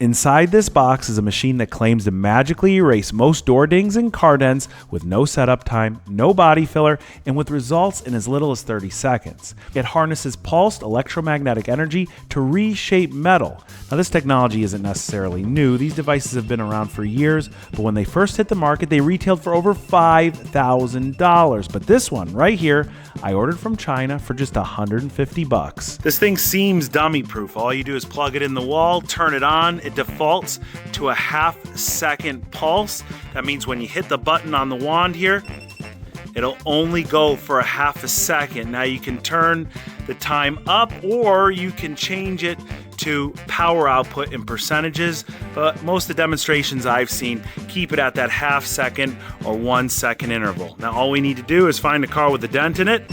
Inside this box is a machine that claims to magically erase most door dings and car dents with no setup time, no body filler, and with results in as little as 30 seconds. It harnesses pulsed electromagnetic energy to reshape metal. Now, this technology isn't necessarily new. These devices have been around for years, but when they first hit the market, they retailed for over $5,000. But this one right here, I ordered from China for just 150 bucks. This thing seems dummy proof. All you do is plug it in the wall, turn it on. It defaults to a half-second pulse. That means when you hit the button on the wand here, it'll only go for a half a second. Now you can turn the time up or you can change it to power output in percentages, but most of the demonstrations I've seen keep it at that half second or 1 second interval. Now all we need to do is find a car with a dent in it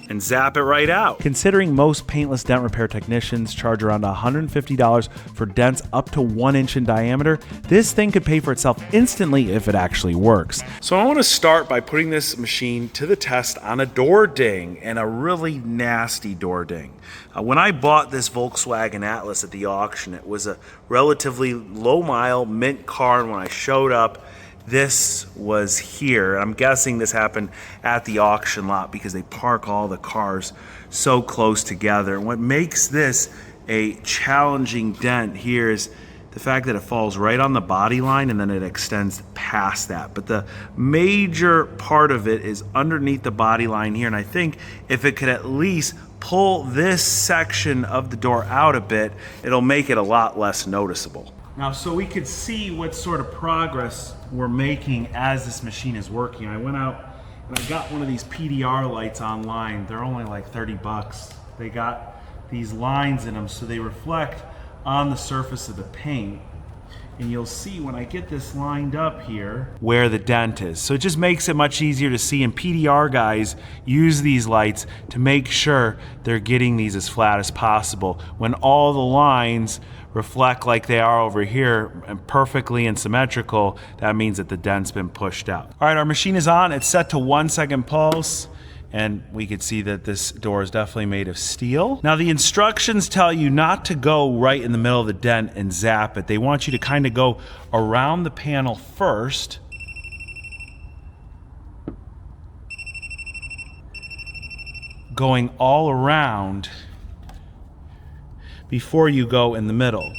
and zap it right out. Considering most paintless dent repair technicians charge around $150 for dents up to 1 inch in diameter, this thing could pay for itself instantly if it actually works. So I want to start by putting this machine to the test on a door ding, and a really nasty door ding. When I bought this Volkswagen Atlas at the auction, it was a relatively low mile mint car, and when I showed up, this was here. I'm guessing this happened at the auction lot because they park all the cars so close together. And what makes this a challenging dent here is the fact that it falls right on the body line and then it extends past that. But the major part of it is underneath the body line here. And I think if it could at least pull this section of the door out a bit, it'll make it a lot less noticeable. Now, so we could see what sort of progress we're making as this machine is working. I went out and I got one of these PDR lights online. They're only like 30 bucks. They got these lines in them so they reflect on the surface of the paint. And you'll see when I get this lined up here where the dent is. So it just makes it much easier to see, and PDR guys use these lights to make sure they're getting these as flat as possible. When all the lines reflect like they are over here and perfectly and symmetrical, that means that the dent's been pushed out. All right, our machine is on. It's set to 1 second pulse. And we could see that this door is definitely made of steel. Now the instructions tell you not to go right in the middle of the dent and zap it. They want you to kind of go around the panel first. Going all around before you go in the middle.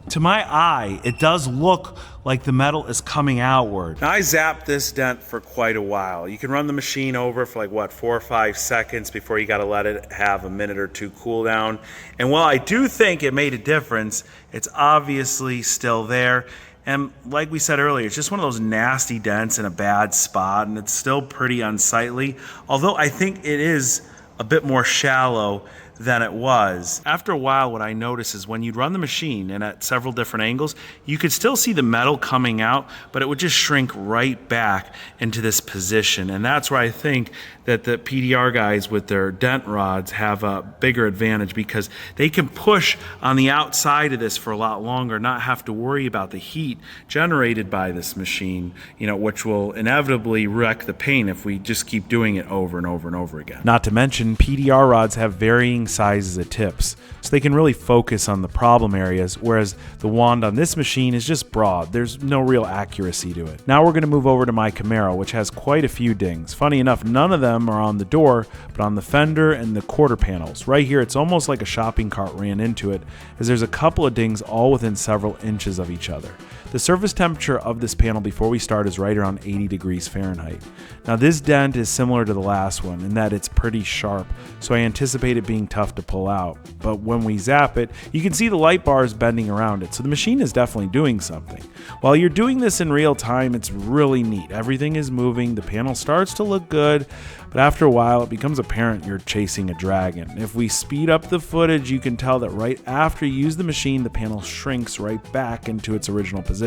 To my eye, it does look like the metal is coming outward. Now, I zapped this dent for quite a while. You can run the machine over for like, what, 4 or 5 seconds before you gotta let it have a minute or two cool down. And while I do think it made a difference, it's obviously still there. And like we said earlier, it's just one of those nasty dents in a bad spot, and it's still pretty unsightly. Although I think it is a bit more shallow than it was. After a while, what I noticed is when you'd run the machine and at several different angles, you could still see the metal coming out, but it would just shrink right back into this position. And that's where I think that the PDR guys with their dent rods have a bigger advantage, because they can push on the outside of this for a lot longer, not have to worry about the heat generated by this machine, which will inevitably wreck the paint if we just keep doing it over and over and over again. Not to mention, PDR rods have varying sizes of tips, so they can really focus on the problem areas, whereas the wand on this machine is just broad. There's no real accuracy to it. Now we're going to move over to my Camaro, which has quite a few dings. Funny enough, none of them are on the door, but on the fender and the quarter panels. Right here, it's almost like a shopping cart ran into it, as there's a couple of dings all within several inches of each other. The surface temperature of this panel before we start is right around 80 degrees Fahrenheit. Now this dent is similar to the last one in that it's pretty sharp, so I anticipate it being tough to pull out. But when we zap it, you can see the light bars bending around it, so the machine is definitely doing something. While you're doing this in real time, it's really neat. Everything is moving, the panel starts to look good, but after a while it becomes apparent you're chasing a dragon. If we speed up the footage, you can tell that right after you use the machine, the panel shrinks right back into its original position.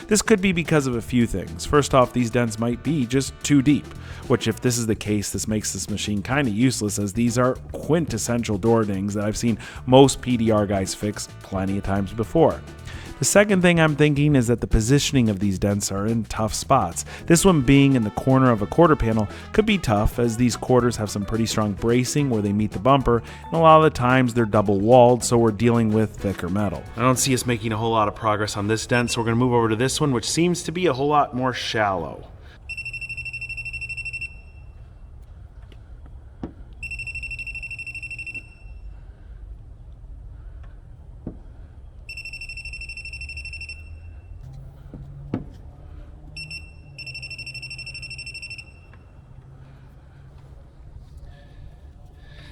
This could be because of a few things. First off, these dents might be just too deep, which if this is the case, this makes this machine kind of useless, as these are quintessential door dings that I've seen most PDR guys fix plenty of times before. The The second thing I'm thinking is that the positioning of these dents are in tough spots. This one being in the corner of a quarter panel could be tough, as these quarters have some pretty strong bracing where they meet the bumper, and a lot of the times they're double walled, so we're dealing with thicker metal. I don't see us making a whole lot of progress on this dent, so we're going to move over to this one, which seems to be a whole lot more shallow.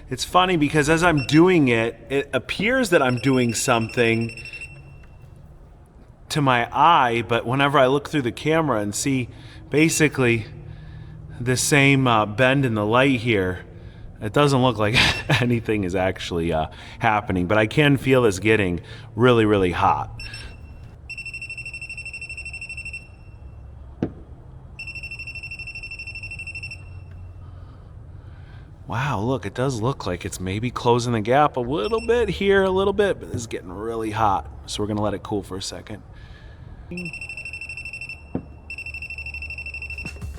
It's funny because as I'm doing it, it appears that I'm doing something to my eye, but whenever I look through the camera and see basically the same bend in the light here, it doesn't look like anything is actually happening, but I can feel this getting really, really hot. Wow, look, it does look like it's maybe closing the gap a little bit here, a little bit, but it's getting really hot. So we're gonna let it cool for a second.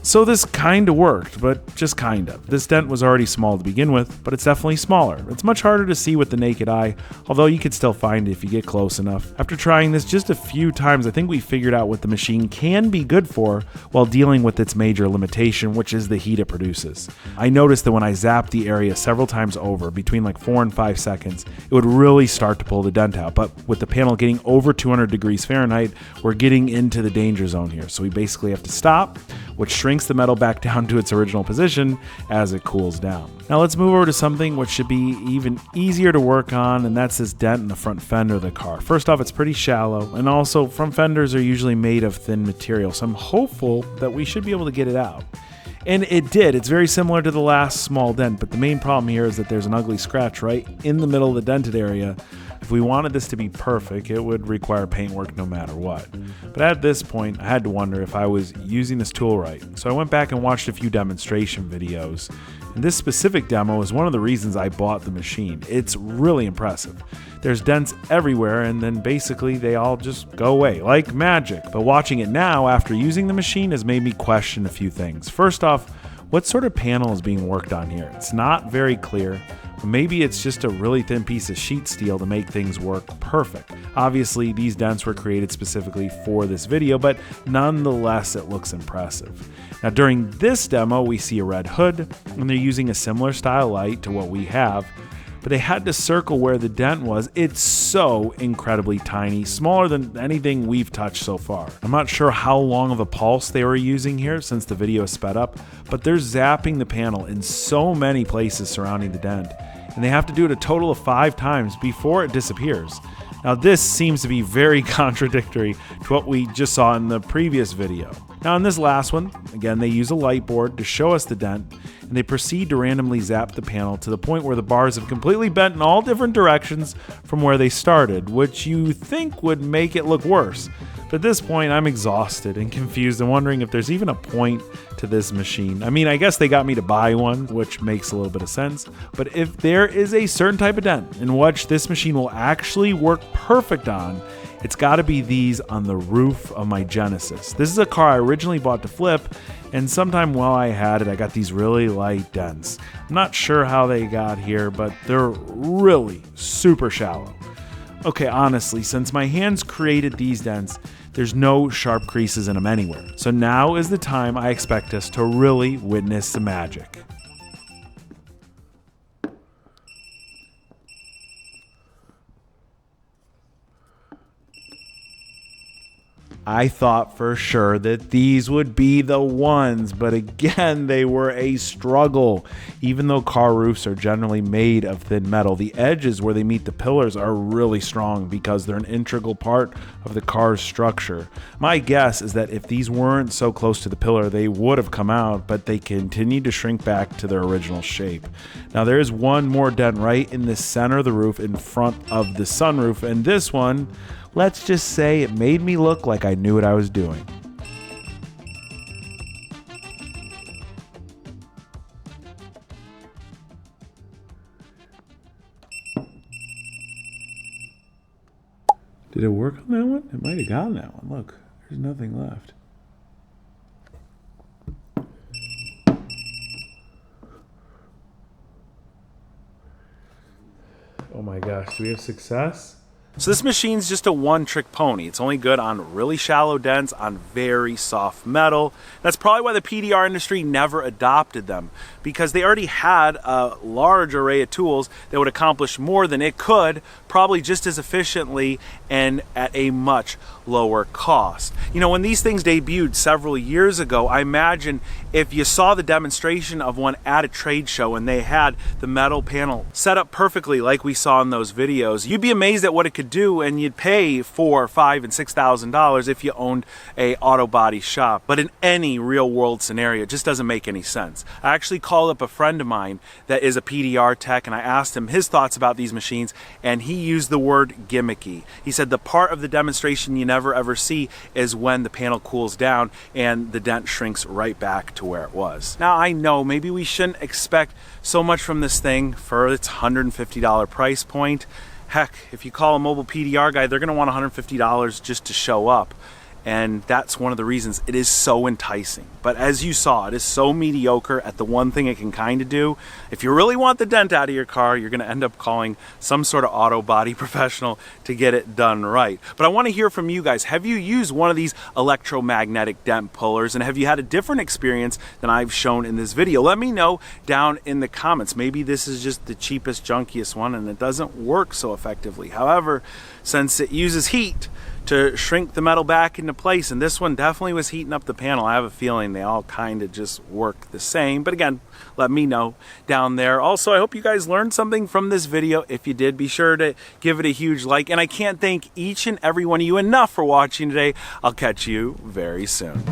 So this kind of worked, but just kind of. This dent was already small to begin with, but it's definitely smaller. It's much harder to see with the naked eye, although you could still find it if you get close enough. After trying this just a few times, I think we figured out what the machine can be good for while dealing with its major limitation, which is the heat it produces. I noticed that when I zapped the area several times over, between like 4 and 5 seconds, it would really start to pull the dent out. But with the panel getting over 200 degrees Fahrenheit, we're getting into the danger zone here. So we basically have to stop, which shrinks the metal back down to its original position as it cools down. Now let's move over to something which should be even easier to work on, and that's this dent in the front fender of the car. First off, it's pretty shallow, and also front fenders are usually made of thin material, so I'm hopeful that we should be able to get it out. And it did. It's very similar to the last small dent, but the main problem here is that there's an ugly scratch right in the middle of the dented area. If we wanted this to be perfect, it would require paintwork no matter what. But at this point, I had to wonder if I was using this tool right. So I went back and watched a few demonstration videos. And this specific demo is one of the reasons I bought the machine. It's really impressive. There's dents everywhere, and then basically they all just go away, like magic. But watching it now, after using the machine, has made me question a few things. First off, what sort of panel is being worked on here? It's not very clear. Maybe it's just a really thin piece of sheet steel to make things work perfect. Obviously, these dents were created specifically for this video, but nonetheless, it looks impressive. Now, during this demo, we see a red hood, and they're using a similar style light to what we have, but they had to circle where the dent was. It's so incredibly tiny, smaller than anything we've touched so far. I'm not sure how long of a pulse they were using here since the video is sped up, but they're zapping the panel in so many places surrounding the dent, and they have to do it a total of 5 times before it disappears. Now this seems to be very contradictory to what we just saw in the previous video. Now in this last one, again, they use a light board to show us the dent, and they proceed to randomly zap the panel to the point where the bars have completely bent in all different directions from where they started, which you think would make it look worse. But at this point, I'm exhausted and confused and wondering if there's even a point to this machine. I mean, I guess they got me to buy one, which makes a little bit of sense. But if there is a certain type of dent in which this machine will actually work perfect on, it's got to be these on the roof of my Genesis. This is a car I originally bought to flip, and sometime while I had it, I got these really light dents. I'm not sure how they got here, but they're really super shallow. Okay, honestly, since my hands created these dents, there's no sharp creases in them anywhere. So now is the time I expect us to really witness some magic. I thought for sure that these would be the ones, but again, they were a struggle. Even though car roofs are generally made of thin metal, the edges where they meet the pillars are really strong because they're an integral part of the car's structure. My guess is that if these weren't so close to the pillar, they would have come out, but they continued to shrink back to their original shape. Now there is one more dent right in the center of the roof in front of the sunroof, and this one, let's just say it made me look like I knew what I was doing. Did it work on that one? It might have gotten that one. Look, there's nothing left. Oh my gosh, do we have success? So this machine's just a one-trick pony. It's only good on really shallow dents on very soft metal. That's probably why the PDR industry never adopted them, because they already had a large array of tools that would accomplish more than it could, probably just as efficiently and at a much lower cost. You know, when these things debuted several years ago, I imagine if you saw the demonstration of one at a trade show and they had the metal panel set up perfectly like we saw in those videos, you'd be amazed at what it could do, and you'd pay $4,000, $5,000, and $6,000 if you owned a auto body shop. But in any real world scenario, it just doesn't make any sense. I actually called up a friend of mine that is a PDR tech, and I asked him his thoughts about these machines, and he used the word gimmicky. He said the part of the demonstration you never ever see is when the panel cools down and the dent shrinks right back to where it was. Now I know maybe we shouldn't expect so much from this thing for its $150 price point. Heck, if you call a mobile PDR guy, they're gonna want $150 just to show up. And that's one of the reasons it is so enticing. But as you saw, it is so mediocre at the one thing it can kind of do. If you really want the dent out of your car, you're gonna end up calling some sort of auto body professional to get it done right. But I wanna hear from you guys. Have you used one of these electromagnetic dent pullers, and have you had a different experience than I've shown in this video? Let me know down in the comments. Maybe this is just the cheapest, junkiest one and it doesn't work so effectively. However, since it uses heat to shrink the metal back into place, and this one definitely was heating up the panel, I have a feeling they all kind of just work the same. But again, let me know down there. Also, I hope you guys learned something from this video. If you did, be sure to give it a huge like, and I can't thank each and every one of you enough for watching today. I'll catch you very soon.